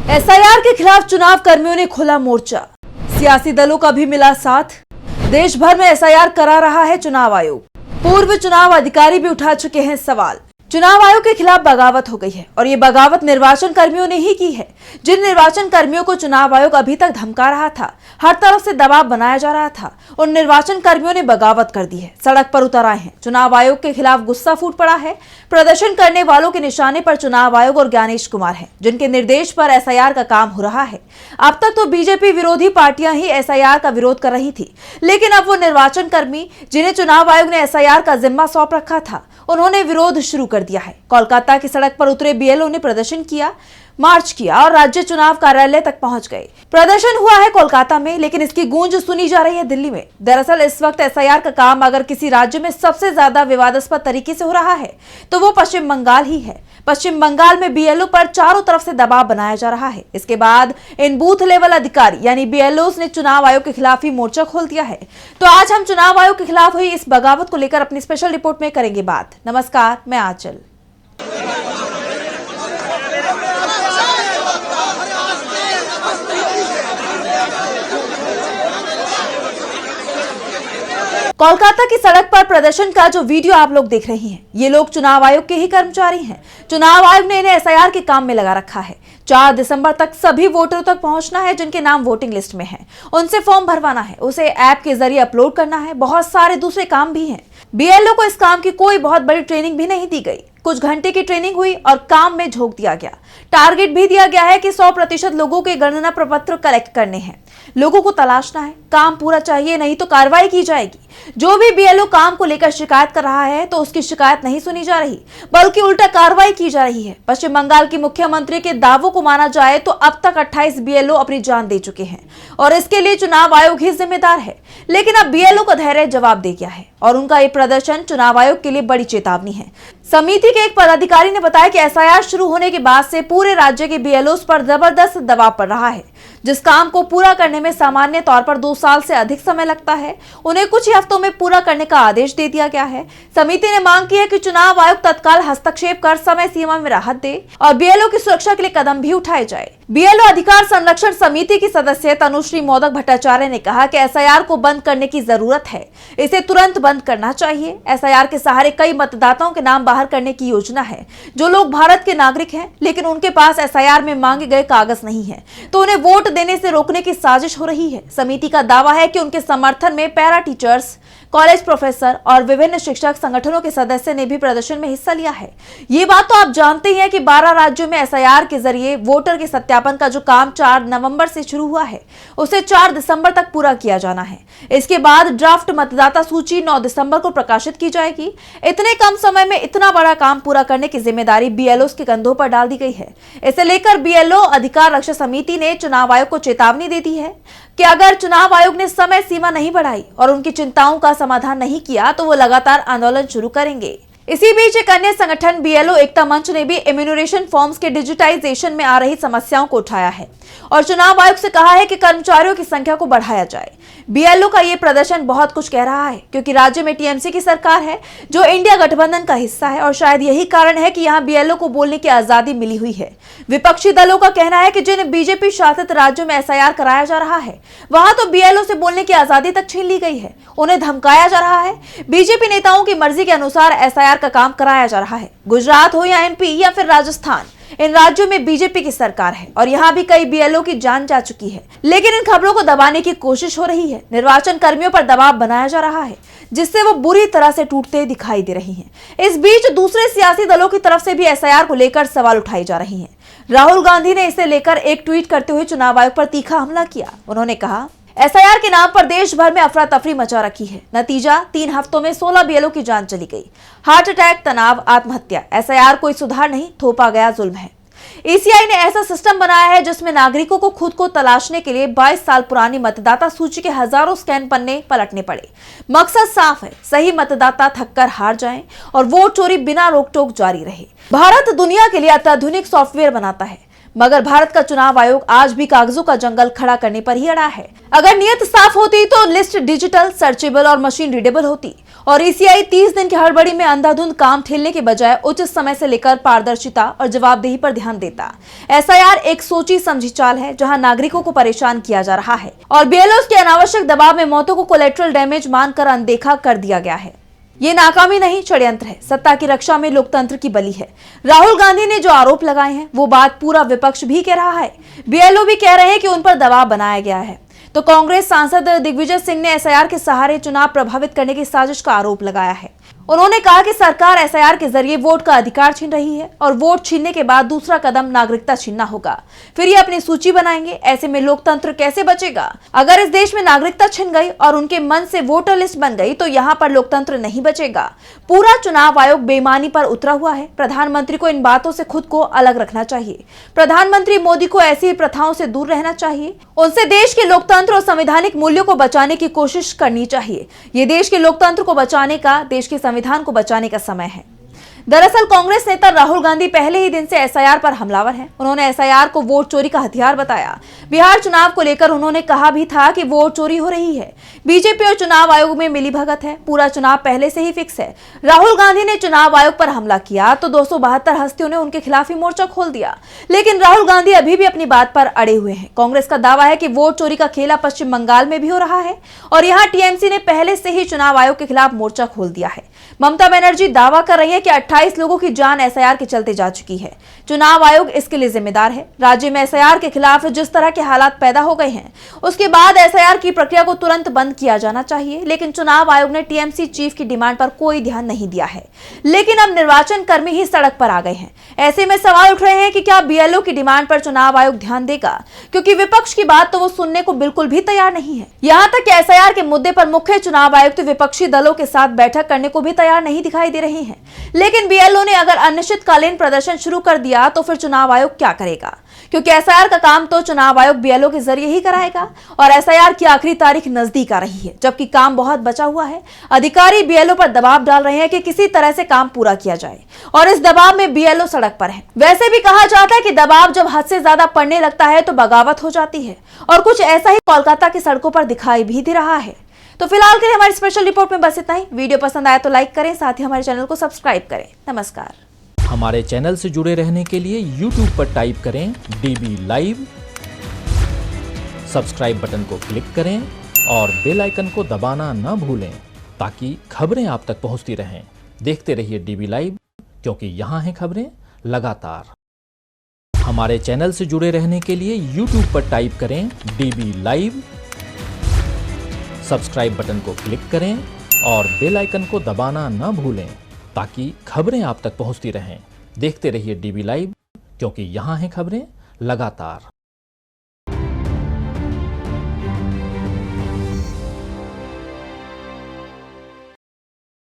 SIR के खिलाफ चुनाव कर्मियों ने खोला मोर्चा, सियासी दलों का भी मिला साथ। देश भर में एसआईआर करा रहा है चुनाव आयोग। पूर्व चुनाव अधिकारी भी उठा चुके हैं सवाल। चुनाव आयोग के खिलाफ बगावत हो गई है और ये बगावत निर्वाचन कर्मियों ने ही की है। जिन निर्वाचन कर्मियों को चुनाव आयोग अभी तक धमका रहा था, हर तरफ से दबाव बनाया जा रहा था, उन निर्वाचन कर्मियों ने बगावत कर दी है, सड़क पर उतर आए हैं। चुनाव आयोग के खिलाफ गुस्सा फूट पड़ा है। प्रदर्शन करने वालों के निशाने पर चुनाव आयोग और ज्ञानेश कुमार है, जिनके निर्देश पर एसआईआर का काम हो रहा है। अब तक तो बीजेपी विरोधी पार्टियां ही एसआईआर का विरोध कर रही थी, लेकिन अब वो निर्वाचन कर्मी जिन्हें चुनाव आयोग ने एसआईआर का जिम्मा सौंप रखा था, उन्होंने विरोध शुरू कर दिया है। कोलकाता की सड़क पर उतरे बीएलओ ने प्रदर्शन किया, मार्च किया और राज्य चुनाव कार्यालय तक पहुंच गए। प्रदर्शन हुआ है कोलकाता में, लेकिन इसकी गूंज सुनी जा रही है दिल्ली में। दरअसल इस वक्त एसआईआर का काम अगर किसी राज्य में सबसे ज्यादा विवादास्पद तरीके से हो रहा है तो वो पश्चिम बंगाल ही है। पश्चिम बंगाल में बीएलओ पर चारों तरफ से दबाव बनाया जा रहा है। इसके बाद इन बूथ लेवल अधिकारी यानी बीएलओस ने चुनाव आयोग के खिलाफ ही मोर्चा खोल दिया है। तो आज हम चुनाव आयोग के खिलाफ हुई इस बगावत को लेकर अपनी स्पेशल रिपोर्ट में करेंगे बात। नमस्कार, मैं आंचल। कोलकाता की सड़क पर प्रदर्शन का जो वीडियो आप लोग देख रहे हैं, ये लोग चुनाव आयोग के ही कर्मचारी हैं। चुनाव आयोग ने इन्हें एसआईआर के काम में लगा रखा है। 4 दिसंबर तक सभी वोटरों तक पहुंचना है जिनके नाम वोटिंग लिस्ट में है, उनसे फॉर्म भरवाना है, उसे ऐप के जरिए अपलोड करना है। बहुत सारे दूसरे काम भी हैं। बीएलओ को इस काम की कोई बहुत बड़ी ट्रेनिंग भी नहीं दी गई। कुछ घंटे की ट्रेनिंग हुई और काम में झोंक दिया गया। टारगेट भी दिया गया है कि 100% लोगों के गणना प्रपत्र कलेक्ट करने हैं, लोगों को तलाशना है, काम पूरा चाहिए, नहीं तो कार्रवाई की जाएगी। जो भी बीएलओ काम को लेकर शिकायत कर रहा है तो उसकी शिकायत नहीं सुनी जा रही, बल्कि उल्टा कार्रवाई की जा रही है। पश्चिम बंगाल की मुख्यमंत्री के दावों को माना जाए तो अब तक 28 बीएलओ अपनी जान दे चुके हैं और इसके लिए चुनाव आयोग ही जिम्मेदार है। लेकिन अब बीएलओ का धैर्य जवाब दे गया है और उनका ये प्रदर्शन चुनाव आयोग के लिए बड़ी चेतावनी है। समिति के एक पदाधिकारी ने बताया कि एसआईआर शुरू होने के बाद से पूरे राज्य के बीएलओस पर जबरदस्त दबाव पड़ रहा है। जिस काम को पूरा करने में सामान्य तौर पर 2 साल से अधिक समय लगता है, उन्हें कुछ ही हफ्तों में पूरा करने का आदेश दे दिया गया है। समिति ने मांग की है कि चुनाव आयोग तत्काल हस्तक्षेप कर समय सीमा में राहत दे और बीएलओ की सुरक्षा के लिए कदम भी उठाए जाए। बीएलओ अधिकार संरक्षण समिति की सदस्य तनुश्री मोदक भट्टाचार्य ने कहा कि एसआईआर को बंद करने की जरूरत है, इसे तुरंत बंद करना चाहिए। एसआईआर के सहारे कई मतदाताओं के नाम बाहर करने की योजना है। जो लोग भारत के नागरिक हैं लेकिन उनके पास एसआईआर में मांगे गए कागज नहीं है, तो उन्हें वोट देने से रोकने की साजिश हो रही है। समिति का दावा है कि उनके समर्थन में पैरा टीचर्स, कॉलेज प्रोफेसर और विभिन्न शिक्षक संगठनों के सदस्य ने भी प्रदर्शन में हिस्सा लिया है। ये बात तो आप जानते ही हैं कि 12 राज्यों में एसआईआर के जरिए वोटर के सत्यापन का जो काम 4 नवंबर से शुरू हुआ है, उसे 4 दिसंबर तक पूरा किया जाना है। इसके बाद ड्राफ्ट मतदाता सूची 9 दिसंबर को प्रकाशित की जाएगी। इतने कम समय में इतना बड़ा काम पूरा करने की जिम्मेदारी बीएलओ के कंधों पर डाल दी गई है। इसे लेकर बीएलओ अधिकार रक्षा समिति ने चुनाव आयोग को चेतावनी दे दी है कि अगर चुनाव आयोग ने समय सीमा नहीं बढ़ाई और उनकी चिंताओं का समाधान नहीं किया तो वो लगातार आंदोलन शुरू करेंगे। इसी बीच एक अन्य संगठन बीएलओ एकता मंच ने भी इम्यूनरेशन फॉर्म्स के डिजिटाइजेशन में आ रही समस्याओं को उठाया है और चुनाव आयोग से कहा है कि कर्मचारियों की संख्या को बढ़ाया जाए। बीएलओ का ये प्रदर्शन बहुत कुछ कह रहा है, क्योंकि राज्य में टीएमसी की सरकार है जो इंडिया गठबंधन का हिस्सा है और शायद यही कारण है कि यहाँ बीएलओ को बोलने की आजादी मिली हुई है। विपक्षी दलों का कहना है कि जिन बीजेपी शासित राज्यों में एसआईआर कराया जा रहा है, वहां तो बीएलओ से बोलने की आजादी तक छीन ली गई है, उन्हें धमकाया जा रहा है। बीजेपी नेताओं की मर्जी के अनुसार एसआईआर का काम कराया जा रहा है। गुजरात हो या एमपी या फिर राजस्थान, इन राज्यों में बीजेपी की सरकार है और यहाँ भी कई बीएलओ की जान जा चुकी है, लेकिन इन खबरों को दबाने की कोशिश हो रही है। निर्वाचन कर्मियों पर दबाव बनाया जा रहा है, जिससे वो बुरी तरह से टूटते दिखाई दे रही हैं। इस बीच दूसरे सियासी दलों की तरफ से भी एसआईआर को लेकर सवाल उठाए जा रहे हैं। राहुल गांधी ने इसे लेकर एक ट्वीट करते हुए चुनाव आयोग पर तीखा हमला किया। उन्होंने कहा, एसआईआर के नाम पर देश भर में अफरा तफरी मचा रखी है। नतीजा 3 हफ्तों में 16 बीएलओ की जान चली गई। हार्ट अटैक, तनाव, आत्महत्या। एसआईआर कोई सुधार नहीं, थोपा गया जुल्म है। ईसीआई ने ऐसा सिस्टम बनाया है जिसमें नागरिकों को खुद को तलाशने के लिए 22 साल पुरानी मतदाता सूची के हजारों स्कैन पन्ने पलटने पड़े। मकसद साफ है, सही मतदाता थककर हार जाएं और वोट चोरी बिना रोक टोक जारी रहे। भारत दुनिया के लिए अत्याधुनिक सॉफ्टवेयर बनाता है, मगर भारत का चुनाव आयोग आज भी कागजों का जंगल खड़ा करने पर ही अड़ा है। अगर नियत साफ होती तो लिस्ट डिजिटल, सर्चेबल और मशीन रीडेबल होती और ईसीआई 30 दिन की हड़बड़ी में अंधाधुंध काम ठेलने के बजाय उचित समय से लेकर पारदर्शिता और जवाबदेही पर ध्यान देता। एसआईआर एक सोची समझी चाल है जहां नागरिकों को परेशान किया जा रहा है और बीएलओ के अनावश्यक दबाव में मौतों को कोलेटरल डैमेज मानकर अनदेखा कर दिया गया है। ये नाकामी नहीं, षड्यंत्र है। सत्ता की रक्षा में लोकतंत्र की बलि है। राहुल गांधी ने जो आरोप लगाए हैं वो बात पूरा विपक्ष भी कह रहा है। बीएलओ भी कह रहे हैं कि उन पर दबाव बनाया गया है। तो कांग्रेस सांसद दिग्विजय सिंह ने एसआईआर के सहारे चुनाव प्रभावित करने की साजिश का आरोप लगाया है। उन्होंने कहा कि सरकार एसआईआर के जरिए वोट का अधिकार छीन रही है और वोट छीनने के बाद दूसरा कदम नागरिकता छीनना होगा। फिर ये अपनी सूची बनाएंगे। ऐसे में लोकतंत्र कैसे बचेगा? अगर इस देश में नागरिकता छिन गई और उनके मन से वोटर लिस्ट बन गई तो यहाँ पर लोकतंत्र नहीं बचेगा। पूरा चुनाव आयोग बेईमानी पर उतरा हुआ है। प्रधानमंत्री को इन बातों से खुद को अलग रखना चाहिए। प्रधानमंत्री मोदी को ऐसी प्रथाओं से दूर रहना चाहिए। उनसे देश के लोकतंत्र और संवैधानिक मूल्यों को बचाने की कोशिश करनी चाहिए। ये देश के लोकतंत्र को बचाने का, देश के संविधान को बचाने का समय है। दरअसल कांग्रेस नेता राहुल गांधी पहले ही दिन से एसआईआर पर हमलावर हैं। उन्होंने एसआईआर को वोट चोरी का हथियार बताया। बिहार चुनाव को लेकर उन्होंने कहा भी था कि वोट चोरी हो रही है। बीजेपी और चुनाव आयोग में मिलीभगत है। पूरा चुनाव पहले से ही फिक्स है। राहुल गांधी ने चुनाव आयोग पर हमला किया तो 272 हस्तियों ने उनके खिलाफ ही मोर्चा खोल दिया। लेकिन राहुल गांधी अभी भी अपनी बात पर अड़े हुए हैं। कांग्रेस का दावा है कि वोट चोरी का खेला पश्चिम बंगाल में भी हो रहा है और यहाँ टीएमसी ने पहले से ही चुनाव आयोग के खिलाफ मोर्चा खोल दिया है। ममता बनर्जी दावा कर रही है कि 28 लोगों की जान एसआईआर के चलते जा चुकी है। चुनाव आयोग इसके लिए जिम्मेदार है। राज्य में एसआईआर के खिलाफ जिस तरह के हालात पैदा हो गए हैं उसके बाद एसआईआर की प्रक्रिया को तुरंत बंद किया जाना चाहिए। लेकिन चुनाव आयोग ने टीएमसी चीफ की डिमांड पर कोई ध्यान नहीं दिया है। लेकिन अब निर्वाचन कर्मी ही सड़क पर आ गए हैं। ऐसे में सवाल उठ रहे हैं कि क्या बीएलओ की डिमांड पर चुनाव आयोग ध्यान देगा, क्योंकि विपक्ष की बात तो वो सुनने को बिल्कुल भी तैयार नहीं है। यहाँ तक कि एसआईआर के मुद्दे पर मुख्य चुनाव आयुक्त विपक्षी दलों के साथ बैठक करने को भी तैयार नहीं दिखाई दे रहे हैं। लेकिन बीएलओ ने अगर अनिश्चितकालीन प्रदर्शन शुरू कर दिया तो फिर चुनाव आयोग क्या करेगा, क्योंकि एसआईआर का काम तो चुनाव आयोग बीएलओ के जरिए ही कराएगा और एसआईआर की आखिरी तारीख नजदीक आ रही है, जबकि काम बहुत बचा हुआ है। अधिकारी बीएलओ पर दबाव डाल रहे हैं कि किसी तरह से काम पूरा किया जाए और इस दबाव में बीएलओ सड़क पर है। वैसे भी कहा जाता है कि दबाव जब हद से ज्यादा पड़ने लगता है तो बगावत हो जाती है और कुछ ऐसा ही कोलकाता की सड़कों पर दिखाई भी दे रहा है। तो फिलहाल के लिए हमारी स्पेशल रिपोर्ट में बस इतना ही। वीडियो पसंद आया तो लाइक करें, साथ ही हमारे चैनल को सब्सक्राइब करें। नमस्कार। हमारे चैनल से जुड़े रहने के लिए YouTube पर टाइप करें DB लाइव, सब्सक्राइब बटन को क्लिक करें और बेल आइकन को दबाना न भूलें ताकि खबरें आप तक पहुंचती रहें। देखते रहिए DB लाइव, क्योंकि यहाँ हैं खबरें लगातार। हमारे चैनल से जुड़े रहने के लिए YouTube पर टाइप करें DB लाइव, सब्सक्राइब बटन को क्लिक करें और बेल आइकन को दबाना न भूलें ताकि खबरें आप तक पहुंचती रहें। देखते रहिए DB लाइव, क्योंकि यहाँ हैं खबरें लगातार।